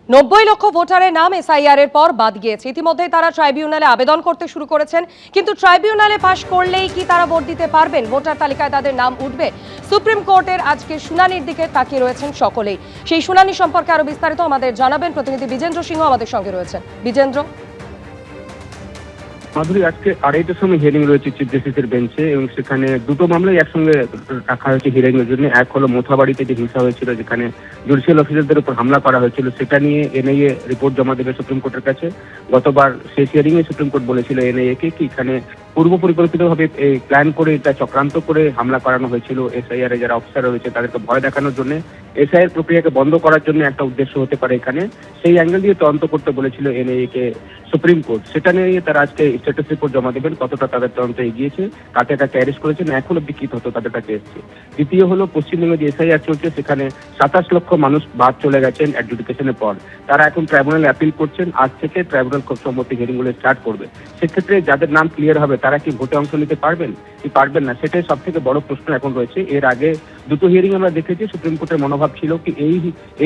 90 লক্ষ ভোটারের নাম এসআইআর এর পর বাদ গিয়েছে। ইতিমধ্যে তারা ট্রাইব্যুনালে আবেদন করতে শুরু করেছেন, কিন্তু ট্রাইব্যুনালে পাশ করলেই কি তারা ভোট দিতে পারবেন? ভোটার তালিকায় তাদের নাম উঠবে? সুপ্রিম কোর্টের আজকে শুনানির দিকে তাকিয়ে রয়েছেন সকলেই। সেই শুনানি সম্পর্কে আরো বিস্তারিত আমাদের জানাবেন প্রতিনিধি বিজেন্দ্র সিংহ আমাদের সঙ্গে রয়েছেন। বিজেন্দ্র, মাধুরী, আজকে 2:30টার সময় হিয়ারিং রয়েছে চিফ জাস্টিসের বেঞ্চে এবং সেখানে দুটো মামলাই একসঙ্গে রাখা হয়েছে হিয়ারিং এর জন্য। এক হলো মোথাবাড়িতে যে হিংসা হয়েছিল, যেখানে জুডিশিয়াল অফিসারদের উপর হামলা করা হয়েছিল, সেটা নিয়ে এনআইএ রিপোর্ট জমা দেবে সুপ্রিম কোর্টের কাছে। গতবার শেষ হিয়ারিং এ সুপ্রিম কোর্ট বলেছিল এনআইএ কে কি এখানে পূর্ব পরিকল্পিতভাবে প্ল্যান করে এটা চক্রান্ত করে হামলা করানো হয়েছিল। এসআইআর এ যারা অফিসার রয়েছে তাদেরকে ভয় দেখানোর জন্য, এসআইআর প্রক্রিয়াকে বন্ধ করার জন্য একটা উদ্দেশ্য হতে পারে এখানে। সেই অ্যাঙ্গেল দিয়ে তদন্ত করতে বলেছিল এনআইএ কে সুপ্রিম কোর্ট। সেটা নিয়ে তারা আজকে স্ট্যাটাস রিপোর্ট জমা দেবেন, কতটা তাদের তদন্ত এগিয়েছে, কাকে কাকে অ্যারেস্ট করেছেন, এখনো বিকৃত হতো তাদের কাছে এসছে। দ্বিতীয় হলো পশ্চিমবঙ্গে যে এসআইআর চলছে সেখানে 27 লক্ষ মানুষ বাদ চলে গেছেন অ্যাডজুডিকেশনের পর। তারা এখন ট্রাইব্যুনালে অ্যাপিল করছেন। আজ থেকে ট্রাইব্যুনাল খুব সম্মতি হিয়ারিং গুলো স্টার্ট করবে। সেক্ষেত্রে যাদের নাম ক্লিয়ার হবে তারা কি ভোটে অংশ নিতে পারবেন কি পারবেন না, সেটাই সব থেকে বড় প্রশ্ন এখন রয়েছে। এর আগে দুটো হিয়ারিং আমরা দেখেছি, সুপ্রিম কোর্টের মনোভাব ছিল কি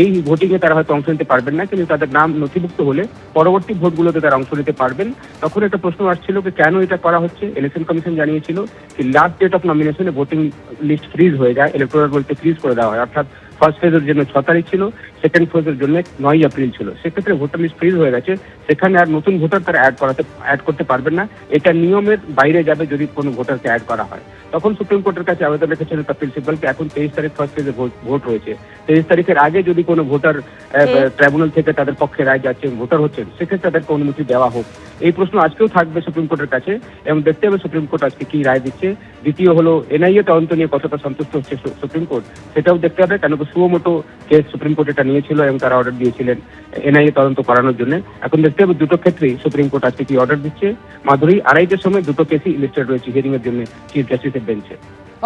এই ভোটিং এ তারা হয়তো অংশ নিতে পারবেন না, কিন্তু তাদের নাম নথিভুক্ত হলে পরবর্তী ভোটগুলোতে তারা অংশ নিতে পারবেন। তখন একটা প্রশ্ন আসছিল যে কেন এটা করা হচ্ছে। ইলেকশন কমিশন জানিয়েছিল কি লাস্ট ডেট অফ নমিনেশনে ভোটিং লিস্ট ফ্রিজ হয়ে যায়, ইলেকটোরাল বলতে ফ্রিজ করে দেওয়া হয়। অর্থাৎ ফার্স্ট ফেজের জন্য 6 তারিখ ছিল, সেকেন্ড ফেজের জন্য 9 এপ্রিল ছিল। সেক্ষেত্রে ভোটার লিস্ট ফ্রিজ হয়ে গেছে, সেখানে আর নতুন ভোটার তারা অ্যাড করতে পারবেন না। এটা নিয়মের বাইরে যাবে যদি কোনো ভোটারকে অ্যাড করা হয়। তখন সুপ্রিম কোর্টের কাছে আবেদন রেখেছেন তার প্রিন্সিপালকে। এখন 23 তারিখ ফার্স্ট ফেজে ভোট রয়েছে। 23 তারিখের আগে যদি কোনো ভোটার ট্রাইব্যুনাল থেকে তাদের পক্ষে রায় যাচ্ছেন, ভোটার হচ্ছেন, সেক্ষেত্রে তাদেরকে অনুমতি দেওয়া হোক। এই প্রশ্ন আজকেও থাকবে সুপ্রিম কোর্টের কাছে এবং দেখতে হবে সুপ্রিম কোর্ট আজকে কি রায় দিচ্ছে। দ্বিতীয় হলো এনআইএ তদন্ত নিয়ে কতটা সন্তুষ্ট হচ্ছে সুপ্রিম কোর্ট, সেটাও দেখতে হবে। কেন সুমোটো কেস সুপ্রিম কোর্ট এটা নিয়েছিল এবং তারা অর্ডার দিয়েছিলেন এনআইএ তদন্ত করানোর জন্য। এখন দেখতে হবে দুটো ক্ষেত্রেই সুপ্রিম কোর্ট আজকে কি অর্ডার দিচ্ছে। মাধুরী, 2:30টার সময় দুটো কেসই লিস্টেড রয়েছে হিয়ারিং এর জন্য চিফ জাস্টিসের বেঞ্চে।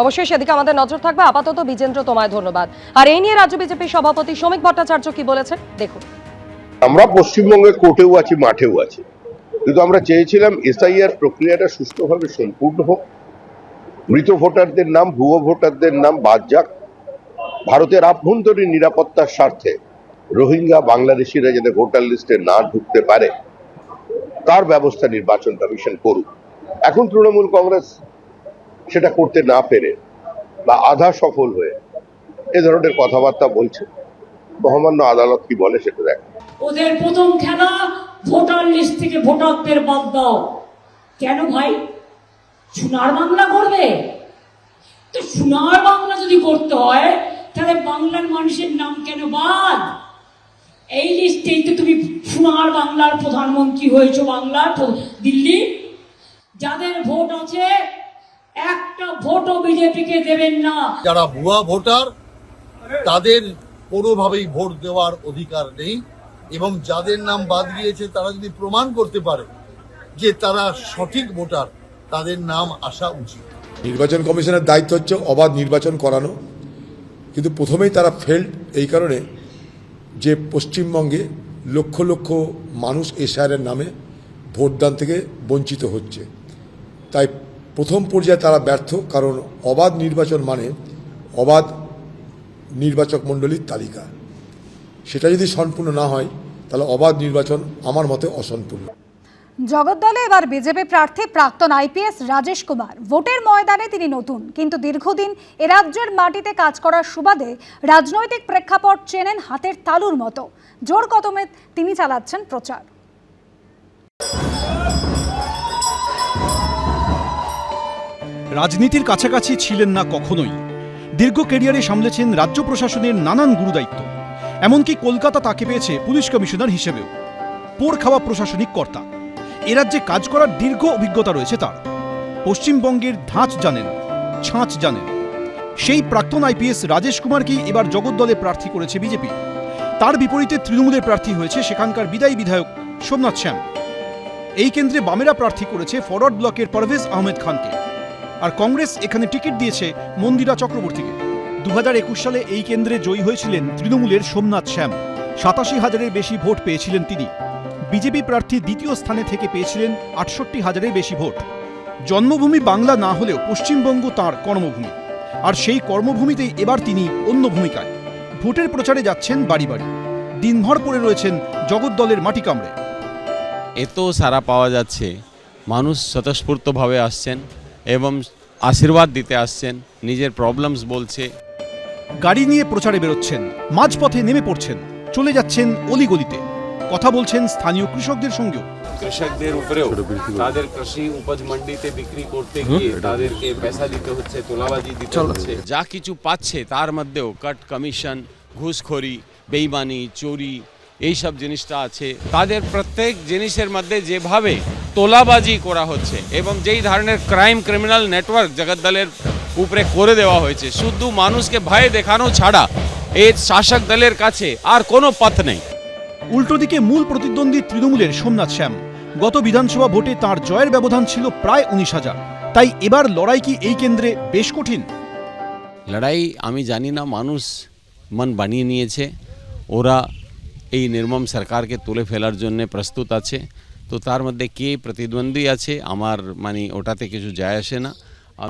অবশ্যই সেদিকে আমাদের নজর থাকবে। আপাতত বিজেন্দ্র, তোমায় ধন্যবাদ। আর এই নিয়ে রাজ্য বিজেপি সভাপতি শ্রমিক ভট্টাচার্য কি বলেছেন দেখুন। আমরা পশ্চিমবঙ্গের কোর্টেও আছি, মাঠেও আছি, কিন্তু আমরা চেয়েছিলাম এসআইআর প্রক্রিয়াটা সুষ্ঠুভাবে সম্পূর্ণ হোক। মৃত ভোটারদের নাম, ভুয়ো ভোটারদের নাম বাদ যাক। ভারতের আভ্যন্তরীণ নিরাপত্তার স্বার্থে রোহিঙ্গা বাংলাদেশিরা যাতে ভোটার লিস্টে না ঢুকতে পারে তার ব্যবস্থা নির্বাচন কমিশন করুক। এখন তৃণমূল কংগ্রেস সেটা করতে না পেরে বা আধা সফল হয়ে এ ধরনের কথাবার্তা বলছে। মহামান্য আদালত কি বলে সেটা দেখ। ওদের প্রথম খেলা ভোটার লিস্ট থেকে ভোটারদের বাদ দাও। কেন ভাই? সোনার বাংলা করবে তো? সোনার বাংলা যদি করতে হয় তাহলে বাংলার মানুষের নাম কেন বাদ? এই লিস্টেই তো তুমি সোনার বাংলার প্রধানমন্ত্রী হয়েছো, বাংলার দিল্লি। যাদের ভোট আছে একটা ভোটও বিজেপিকে দেবেন না। যারা ভুয়া ভোটার তাদের কোনোভাবেই ভোট দেওয়ার অধিকার নেই এবং যাদের নাম বাদ গিয়েছে তারা যদি প্রমাণ করতে পারে যে তারা সঠিক ভোটার, তাদের নাম আসা উচিত। নির্বাচন কমিশনের দায়িত্ব হচ্ছে অবাধ নির্বাচন করানো, কিন্তু প্রথমেই তারা ফেল্ড এই কারণে যে পশ্চিমবঙ্গে লক্ষ লক্ষ মানুষ এসআইআরের নামে ভোটদান থেকে বঞ্চিত হচ্ছে। তাই প্রথম পর্যায়ে তারা ব্যর্থ, কারণ অবাধ নির্বাচন মানে অবাধ নির্বাচক মণ্ডলীর তালিকা। সেটা যদি সম্পূর্ণ না হয় তাহলে অবাধ নির্বাচন আমার মতে অসম্পূর্ণ। জগদ্দলে এবার বিজেপি প্রার্থী প্রাক্তন আইপিএস রাজেশ কুমার। ভোটের ময়দানে তিনি নতুন, কিন্তু দীর্ঘদিন এ রাজ্যের মাটিতে কাজ করার সুবাদে রাজনৈতিক প্রেক্ষাপট চেনেন হাতের তালুর মতো। জোর কদমে তিনি চালাচ্ছেন প্রচার। রাজনীতির কাছাকাছি ছিলেন না কখনোই। দীর্ঘ ক্যারিয়ারে সামলেছেন রাজ্য প্রশাসনের নানান গুরুদায়িত্ব। এমনকি কলকাতা তাকে পেয়েছে পুলিশ কমিশনার হিসেবেও। পোড় খাওয়া প্রশাসনিক কর্তা, এ রাজ্যে কাজ করার দীর্ঘ অভিজ্ঞতা রয়েছে তার। পশ্চিমবঙ্গের ধাঁচ জানেন, ছাঁচ জানেন। সেই প্রাক্তন আইপিএস রাজেশ কুমারকেই এবার জগদ্দলে প্রার্থী করেছে বিজেপি। তার বিপরীতে তৃণমূলের প্রার্থী হয়েছে সেখানকার বিদায়ী বিধায়ক সোমনাথ শ্যাম। এই কেন্দ্রে বামেরা প্রার্থী করেছে ফরওয়ার্ড ব্লকের পারভেজ আহমেদ খানকে। আর কংগ্রেস এখানে টিকিট দিয়েছে মন্দিরা চক্রবর্তীকে। 2021 সালে এই কেন্দ্রে জয়ী হয়েছিলেন তৃণমূলের সোমনাথ শ্যাম। 87,000-এর বেশি ভোট পেয়েছিলেন তিনি। বিজেপি প্রার্থী দ্বিতীয় স্থানে থেকে পেয়েছিলেন 68,000-এর বেশি ভোট। জন্মভূমি বাংলা না হলেও পশ্চিমবঙ্গ তাঁর কর্মভূমি, আর সেই কর্মভূমিতেই এবার তিনি অন্য ভূমিকায়। ভোটের প্রচারে যাচ্ছেন বাড়ি বাড়ি। দিনভর পড়ে রয়েছেন জগদ্দলের মাটি কামড়ে। এত সারা পাওয়া যাচ্ছে, মানুষ স্বতঃস্ফূর্তভাবে আসছেন এবং আশীর্বাদ দিতে আসছেন, নিজের প্রবলেমস বলছে। গাড়ি নিয়ে প্রচারে বেরোচ্ছেন, মাঝপথে নেমে পড়ছেন, চলে যাচ্ছেন অলিগলিতে, কথা বলছেন স্থানীয় কৃষকদের সঙ্গেও। কৃষকদের উপরেও তাদের কৃষি উপজ মন্ডিতে বিক্রি করতে গিয়ে তাদেরকে পয়সা দিতে হচ্ছে, তোলাবাজি দিতে হচ্ছে। যা কিছু পাচ্ছে তার মধ্যেও কাট কমিশন, ঘুষখোরি, বেইমানি, চুরি এইসব জিনিসটা আছে। তাদের প্রত্যেক জিনিসের মধ্যে যেভাবে তোলাবাজি করা হচ্ছে এবং যেই ধরনের ক্রিমিনাল নেটওয়ার্ক জগদ্দলের উপরে করে দেওয়া হয়েছে, শুধু মানুষকে ভয় দেখানো ছাড়া এই শাসক দলের কাছে আর কোনো পথ নেই। উল্টো দিকে মূল প্রতিদ্বন্দ্বী তৃণমূলের সোমনাথ শ্যাম। গত বিধানসভা ভোটে তার জয়ের ব্যবধান ছিল প্রায় 19,000। তাই এবার লড়াই কি এই কেন্দ্রে বেশ কঠিন? লড়াই আমি জানি না, মানুষ মন বানিয়ে নিয়েছে, ওরা এই নির্মম সরকারকে তুলে ফেলার জন্য প্রস্তুত আছে। তো তার মধ্যে কে প্রতিদ্বন্দ্বী আছে আমার মানে ওটাতে কিছু যায় আসে না।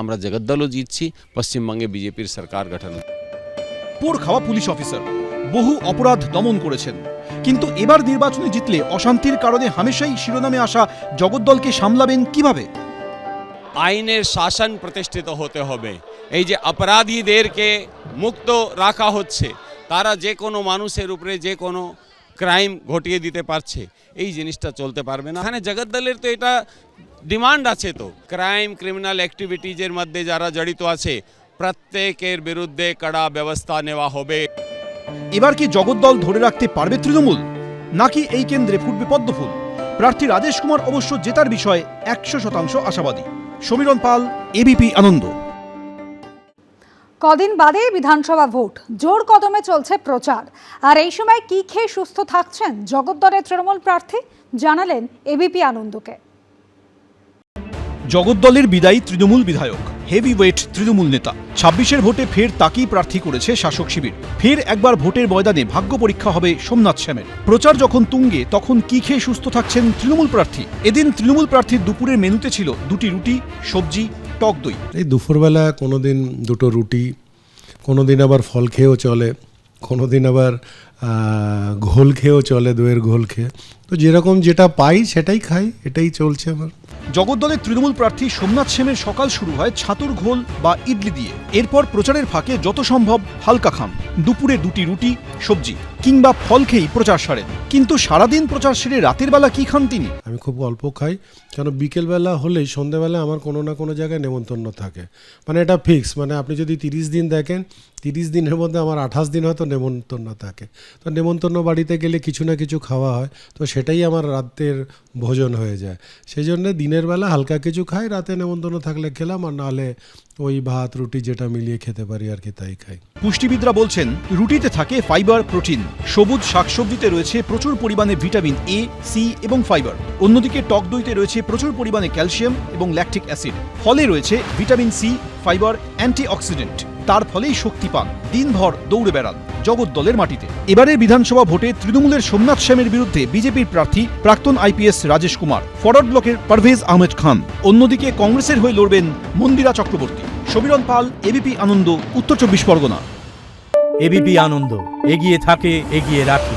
আমরা জগদ্দলও জিতছি, পশ্চিমবঙ্গে বিজেপির সরকার গঠন। পোড় খাওয়া পুলিশ অফিসার, বহু অপরাধ দমন করেছেন, কিন্তু এবার নির্বাচনে জিতলে অশান্তির কারণে হামেশাই শিরোনামে আসা জগদ্দলকে সামলাবেন কিভাবে? আইনের শাসন প্রতিষ্ঠিত হতে হবে। এই যে অপরাধীদেরকে মুক্ত রাখা হচ্ছে, তারা যে কোনো মানুষের উপরে যে কোনো ক্রাইম ঘটিয়ে দিতে পারছে, এই জিনিসটা চলতে পারবে না। এখানে জগদ্দলের তো এটা ডিমান্ড আছে, তো ক্রাইম ক্রিমিনাল অ্যাক্টিভিটিজের মধ্যে যারা জড়িত আছে প্রত্যেকের বিরুদ্ধে কড়া ব্যবস্থা নেওয়া হবে। এবার কি জগদ্দল ধরে রাখতে পারবে তৃণমূল, নাকি এই কেন্দ্রে ফুটবে পদ্মফুল? প্রার্থী রাজেশ কুমার অবশ্য জেতার বিষয়ে 100% আশাবাদী। সমীরণ পাল, এবিপি আনন্দ। কদিন বাদে বিধানসভা ভোট, জোর কদমে চলছে প্রচার। আর এই সময় কি খেয়ে সুস্থ থাকছেন জগদ্দলের তৃণমূল প্রার্থী, জানালেন এবিপি আনন্দকে। জগদ্দলের বিদায়ী তৃণমূল বিধায়ক, হেভিওয়েট তৃণমূল নেতা 26-এর ভোটে ফের তাকেই প্রার্থী করেছে শাসক শিবির। ফের একবার ভোটের ময়দানে ভাগ্য পরীক্ষা হবে সোমনাথ শ্যামের। প্রচার যখন তুঙ্গে, তখন কি খেয়ে সুস্থ থাকছেন তৃণমূল প্রার্থী? এদিন তৃণমূল প্রার্থীর দুপুরের মেনুতে ছিল 2টি রুটি, সবজি, টক দই। এই দুপুরবেলা কোনোদিন 2টো রুটি, কোনোদিন আবার ফল খেয়েও চলে, কোনোদিন আবার ঘোল খেয়েও চলে, দইয়ের ঘোল খেয়ে। তো যেরকম যেটা পাই সেটাই খাই, এটাই চলছে আমার। জগদ্দলের তৃণমূল প্রার্থী সোমনাথ শ্যামের সকাল শুরু হয় ছাতুর ঘোল বা ইডলি দিয়ে। এরপর প্রচারের ফাঁকে যত সম্ভব হালকা খান, দুপুরে 2টি রুটি, সবজি কিংবা ফল খেয়েই প্রচার সারেন। কিন্তু সারাদিন প্রচার সেরে রাতের বেলা কি খান তিনি? আমি খুব অল্প খাই, কেন বিকেলবেলা হলেই সন্ধ্যেবেলা আমার কোনো না কোনো জায়গায় নেমন্তন্ন থাকে। মানে এটা ফিক্স, মানে আপনি যদি 30 দিন দেখেন, 30 দিনের মধ্যে আমার 28 দিন হয়তো নেমন্তন্ন থাকে। তো নেমন্তন্ন বাড়িতে গেলে কিছু না কিছু খাওয়া হয়, তো সেটাই আমার রাতের ভোজন হয়ে যায়। সেই জন্য দিনের বেলা হালকা কিছু খাই, রাতে নেমন্তন্ন থাকলে খেলাম, আর নাহলে ওই ভাত রুটি যেটা মিলিয়ে খেতে পারি আর কি তাই খাই। পুষ্টিবিদরা বলছেন রুটিতে থাকে ফাইবার, প্রোটিন। সবুজ শাকসবজিতে রয়েছে প্রচুর পরিমাণে ভিটামিন এ, সি এবং ফাইবার। অন্যদিকে টক দইতে রয়েছে প্রচুর পরিমাণে ক্যালসিয়াম এবং ল্যাকটিক অ্যাসিড। ফলে রয়েছে ভিটামিন সি, ফাইবার, অ্যান্টিঅক্সিডেন্ট। তার ফলেই শক্তি পান, দিনভর দৌড়ে বেড়ান জগদ্দলের মাটিতে। এবারের বিধানসভা ভোটে তৃণমূলের সোমনাথ শ্যামের বিরুদ্ধে বিজেপির প্রার্থী প্রাক্তন আইপিএস রাজেশ কুমার, ফরওয়ার্ড ব্লকের পারভেজ আহমেদ খান। অন্যদিকে কংগ্রেসের হয়ে লড়বেন মন্দিরা চক্রবর্তী। সমীরণ পাল, এবিপি আনন্দ, উত্তর 24 পরগনা। এবিপি আনন্দ, এগিয়ে থাকে, এগিয়ে রাখে।